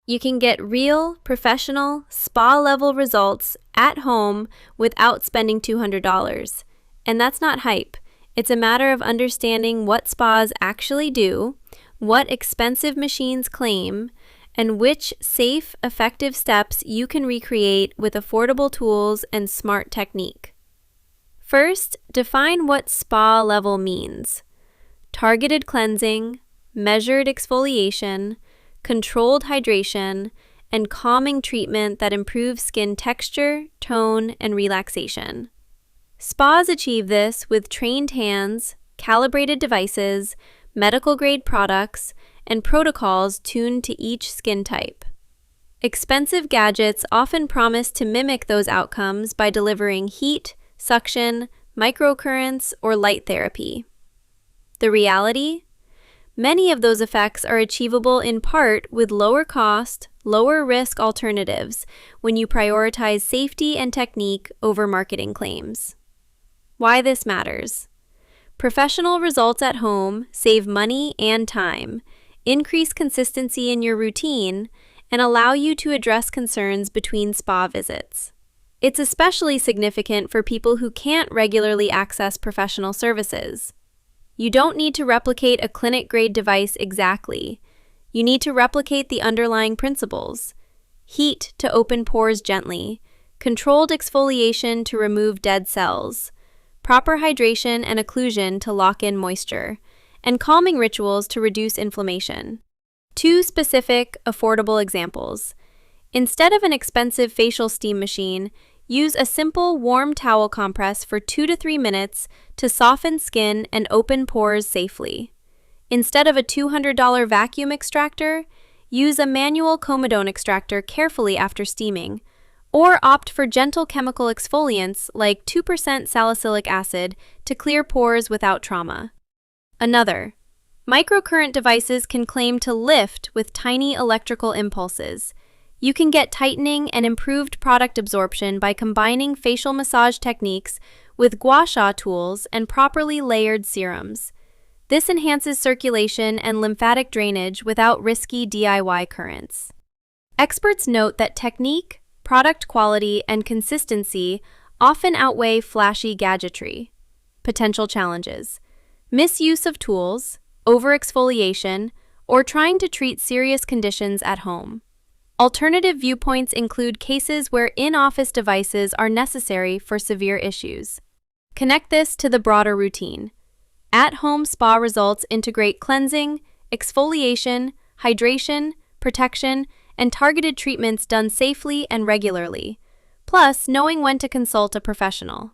You can get real, professional, spa-level results at home without spending $200. And that's not hype. It's a matter of understanding what spas actually do, what expensive machines claim, and which safe, effective steps you can recreate with affordable tools and smart technique. First, define what spa level means. Targeted cleansing, measured exfoliation, controlled hydration, and calming treatment that improves skin texture, tone, and relaxation. Spas achieve this with trained hands, calibrated devices, medical-grade products, and protocols tuned to each skin type. Expensive gadgets often promise to mimic those outcomes by delivering heat, suction, microcurrents, or light therapy. The reality? Many of those effects are achievable in part with lower cost, lower risk alternatives when you prioritize safety and technique over marketing claims. Why this matters. Professional results at home save money and time, increase consistency in your routine, and allow you to address concerns between spa visits. It's especially significant for people who can't regularly access professional services. You don't need to replicate a clinic-grade device exactly. You need to replicate the underlying principles. Heat to open pores gently, controlled exfoliation to remove dead cells, proper hydration and occlusion to lock in moisture, and calming rituals to reduce inflammation. Two specific, affordable examples. Instead of an expensive facial steam machine, use a simple warm towel compress for 2 to 3 minutes to soften skin and open pores safely. Instead of a $200 vacuum extractor, use a manual comedone extractor carefully after steaming, or opt for gentle chemical exfoliants like 2% salicylic acid to clear pores without trauma. Another, microcurrent devices can claim to lift with tiny electrical impulses. You can get tightening and improved product absorption by combining facial massage techniques with gua sha tools and properly layered serums. This enhances circulation and lymphatic drainage without risky DIY currents. Experts note that technique, product quality, and consistency often outweigh flashy gadgetry. Potential challenges: misuse of tools, overexfoliation, or trying to treat serious conditions at home. Alternative viewpoints include cases where in-office devices are necessary for severe issues. Connect this to the broader routine. At-home spa results integrate cleansing, exfoliation, hydration, protection, and targeted treatments done safely and regularly, plus knowing when to consult a professional.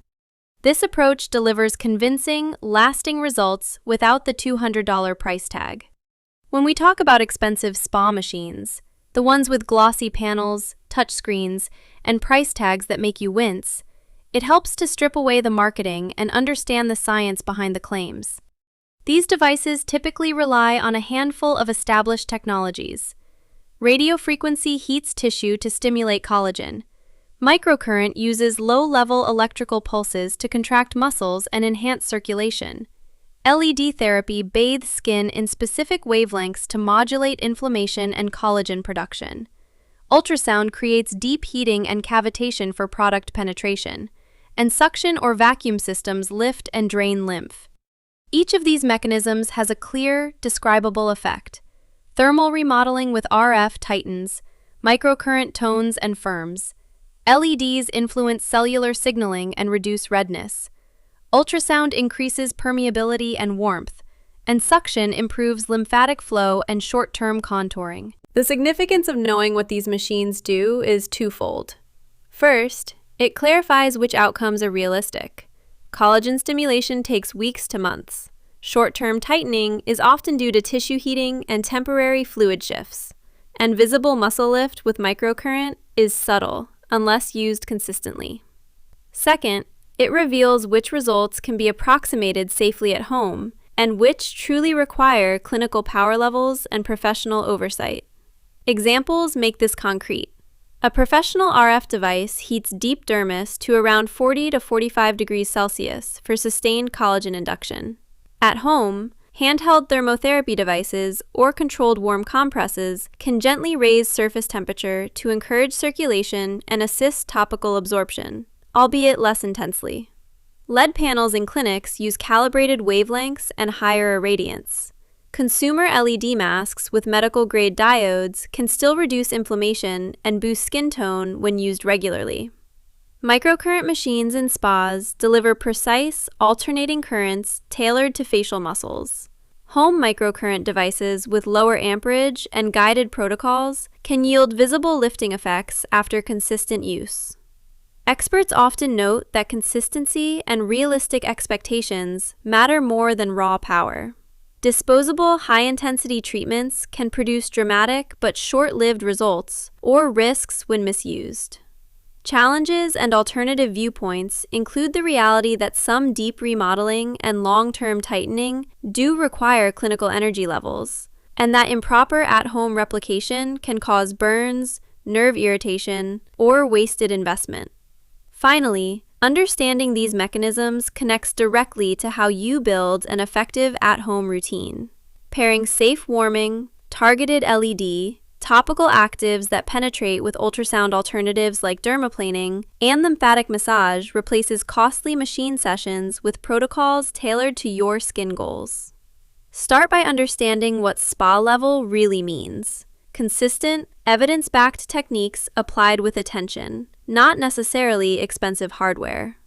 This approach delivers convincing, lasting results without the $200 price tag. When we talk about expensive spa machines, the ones with glossy panels, touchscreens, and price tags that make you wince, it helps to strip away the marketing and understand the science behind the claims. These devices typically rely on a handful of established technologies. Radiofrequency heats tissue to stimulate collagen. Microcurrent uses low-level electrical pulses to contract muscles and enhance circulation. LED therapy bathes skin in specific wavelengths to modulate inflammation and collagen production. Ultrasound creates deep heating and cavitation for product penetration, and suction or vacuum systems lift and drain lymph. Each of these mechanisms has a clear, describable effect. Thermal remodeling with RF tightens, microcurrent tones and firms. LEDs influence cellular signaling and reduce redness. Ultrasound increases permeability and warmth, and suction improves lymphatic flow and short-term contouring. The significance of knowing what these machines do is twofold. First, it clarifies which outcomes are realistic. Collagen stimulation takes weeks to months. Short-term tightening is often due to tissue heating and temporary fluid shifts. And visible muscle lift with microcurrent is subtle, unless used consistently. Second, it reveals which results can be approximated safely at home and which truly require clinical power levels and professional oversight. Examples make this concrete. A professional RF device heats deep dermis to around 40 to 45 degrees Celsius for sustained collagen induction. At home, Handheld thermotherapy devices or controlled warm compresses can gently raise surface temperature to encourage circulation and assist topical absorption, albeit less intensely. LED panels in clinics use calibrated wavelengths and higher irradiance. Consumer LED masks with medical-grade diodes can still reduce inflammation and boost skin tone when used regularly. Microcurrent machines in spas deliver precise, alternating currents tailored to facial muscles. Home microcurrent devices with lower amperage and guided protocols can yield visible lifting effects after consistent use. Experts often note that consistency and realistic expectations matter more than raw power. Disposable high-intensity treatments can produce dramatic but short-lived results or risks when misused. Challenges and alternative viewpoints include the reality that some deep remodeling and long-term tightening do require clinical energy levels, and that improper at-home replication can cause burns, nerve irritation, or wasted investment. Finally, understanding these mechanisms connects directly to how you build an effective at-home routine. Pairing safe warming, targeted LED, topical actives that penetrate with ultrasound alternatives like dermaplaning, and lymphatic massage replaces costly machine sessions with protocols tailored to your skin goals. Start by understanding what spa level really means. Consistent, evidence-backed techniques applied with attention, not necessarily expensive hardware.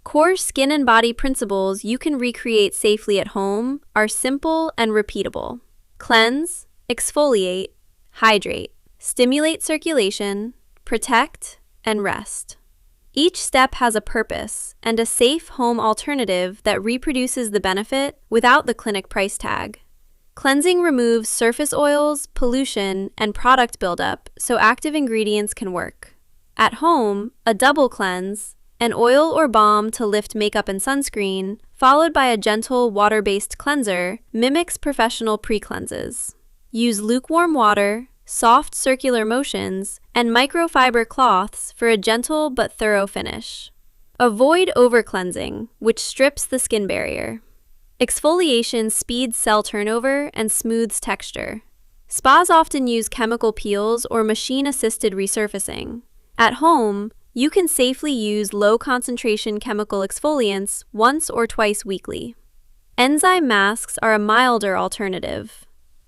Core skin and body principles you can recreate safely at home are simple and repeatable. Cleanse, exfoliate, hydrate, stimulate circulation, protect, and rest. Each step has a purpose and a safe home alternative that reproduces the benefit without the clinic price tag. Cleansing removes surface oils, pollution, and product buildup so active ingredients can work. At home, a double cleanse, an oil or balm to lift makeup and sunscreen, followed by a gentle water-based cleanser, mimics professional pre-cleanses. Use lukewarm water, soft circular motions, and microfiber cloths for a gentle but thorough finish. Avoid over-cleansing, which strips the skin barrier. Exfoliation speeds cell turnover and smooths texture. Spas often use chemical peels or machine-assisted resurfacing. At home, you can safely use low-concentration chemical exfoliants once or twice weekly. Enzyme masks are a milder alternative.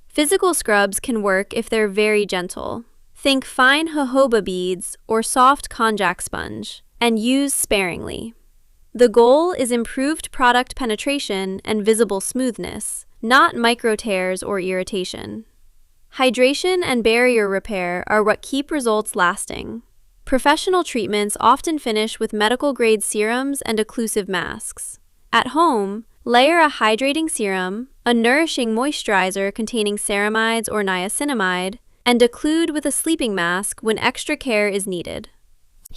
Physical scrubs can work if they're very gentle. Think fine jojoba beads or soft konjac sponge, and use sparingly. The goal is improved product penetration and visible smoothness, not micro tears or irritation. Hydration and barrier repair are what keep results lasting. Professional treatments often finish with medical-grade serums and occlusive masks. At home, layer a hydrating serum, a nourishing moisturizer containing ceramides or niacinamide, and occlude with a sleeping mask when extra care is needed.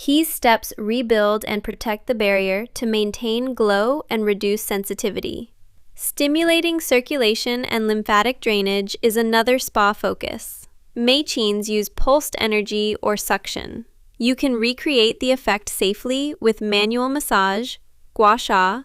These steps rebuild and protect the barrier to maintain glow and reduce sensitivity. Stimulating circulation and lymphatic drainage is another spa focus. Machines use pulsed energy or suction. You can recreate the effect safely with manual massage, gua sha,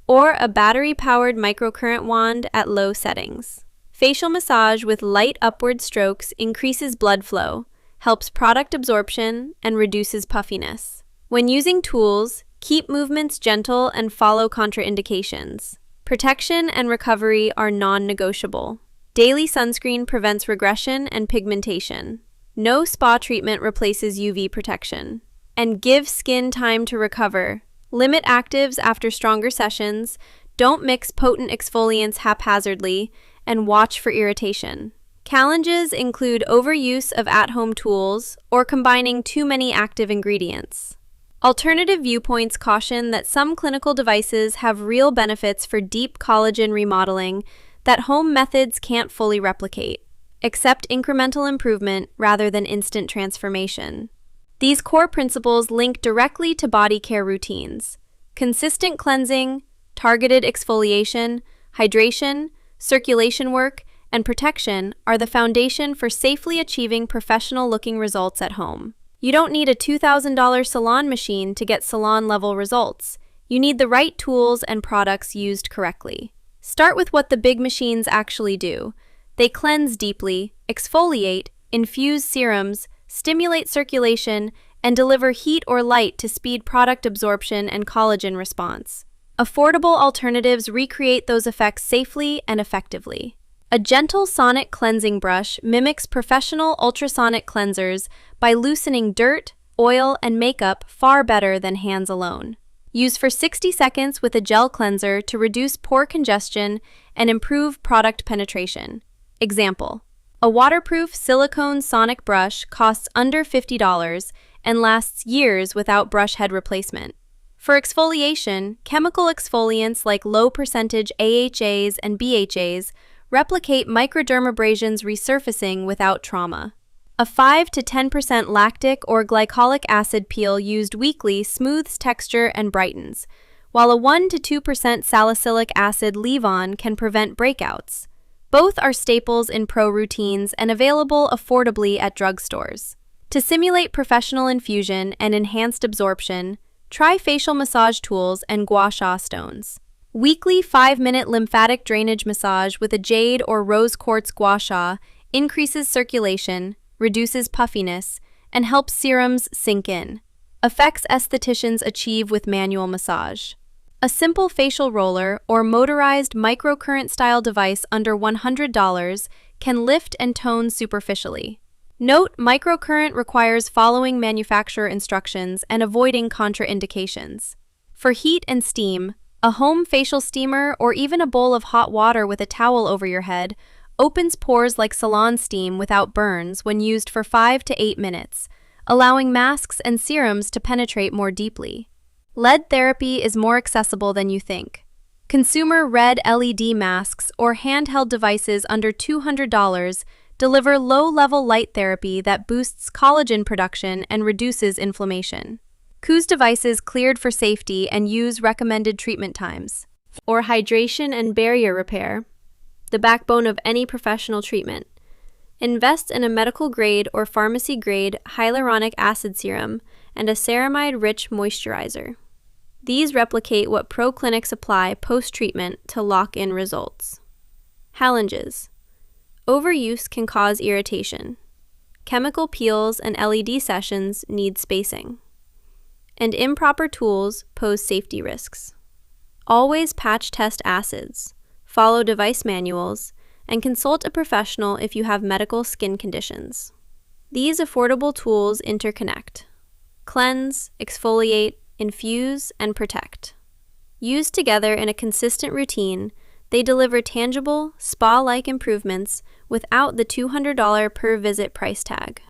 or a battery-powered microcurrent wand at low settings. Facial massage with light upward strokes increases blood flow, helps product absorption, and reduces puffiness. When using tools, keep movements gentle and follow contraindications. Protection and recovery are non-negotiable. Daily sunscreen prevents regression and pigmentation. No spa treatment replaces UV protection. And give skin time to recover. Limit actives after stronger sessions, don't mix potent exfoliants haphazardly, and watch for irritation. Challenges include overuse of at-home tools or combining too many active ingredients. Alternative viewpoints caution that some clinical devices have real benefits for deep collagen remodeling that home methods can't fully replicate. Accept incremental improvement rather than instant transformation. These core principles link directly to body care routines. Consistent cleansing, targeted exfoliation, hydration, circulation work, and protection are the foundation for safely achieving professional-looking results at home. You don't need a $2,000 salon machine to get salon-level results. You need the right tools and products used correctly. Start with what the big machines actually do. They cleanse deeply, exfoliate, infuse serums, stimulate circulation, and deliver heat or light to speed product absorption and collagen response. Affordable alternatives recreate those effects safely and effectively. A gentle sonic cleansing brush mimics professional ultrasonic cleansers by loosening dirt, oil, and makeup far better than hands alone. Use for 60 seconds with a gel cleanser to reduce pore congestion and improve product penetration. Example: a waterproof silicone sonic brush costs under $50 and lasts years without brush head replacement. For exfoliation, chemical exfoliants like low-percentage AHAs and BHAs replicate microdermabrasion's resurfacing without trauma. A 5 to 10% lactic or glycolic acid peel used weekly smooths texture and brightens, while a 1 to 2% salicylic acid leave-on can prevent breakouts. Both are staples in pro routines and available affordably at drugstores. To simulate professional infusion and enhanced absorption, try facial massage tools and gua sha stones. Weekly 5-minute lymphatic drainage massage with a jade or rose quartz gua sha increases circulation, reduces puffiness, and helps serums sink in. Effects estheticians achieve with manual massage. A simple facial roller or motorized microcurrent-style device under $100 can lift and tone superficially. Note: microcurrent requires following manufacturer instructions and avoiding contraindications. For heat and steam, a home facial steamer or even a bowl of hot water with a towel over your head opens pores like salon steam without burns when used for 5 to 8 minutes, allowing masks and serums to penetrate more deeply. LED therapy is more accessible than you think. Consumer red LED masks or handheld devices under $200 deliver low-level light therapy that boosts collagen production and reduces inflammation. Choose devices cleared for safety and use recommended treatment times. Or hydration and barrier repair, the backbone of any professional treatment. Invest in a medical-grade or pharmacy-grade hyaluronic acid serum and a ceramide-rich moisturizer. These replicate what pro clinics apply post-treatment to lock in results. Challenges: overuse can cause irritation. Chemical peels and LED sessions need spacing. And improper tools pose safety risks. Always patch test acids, follow device manuals, and consult a professional if you have medical skin conditions. These affordable tools interconnect. Cleanse, exfoliate, infuse, and protect. Used together in a consistent routine, they deliver tangible, spa-like improvements without the $200 per visit price tag.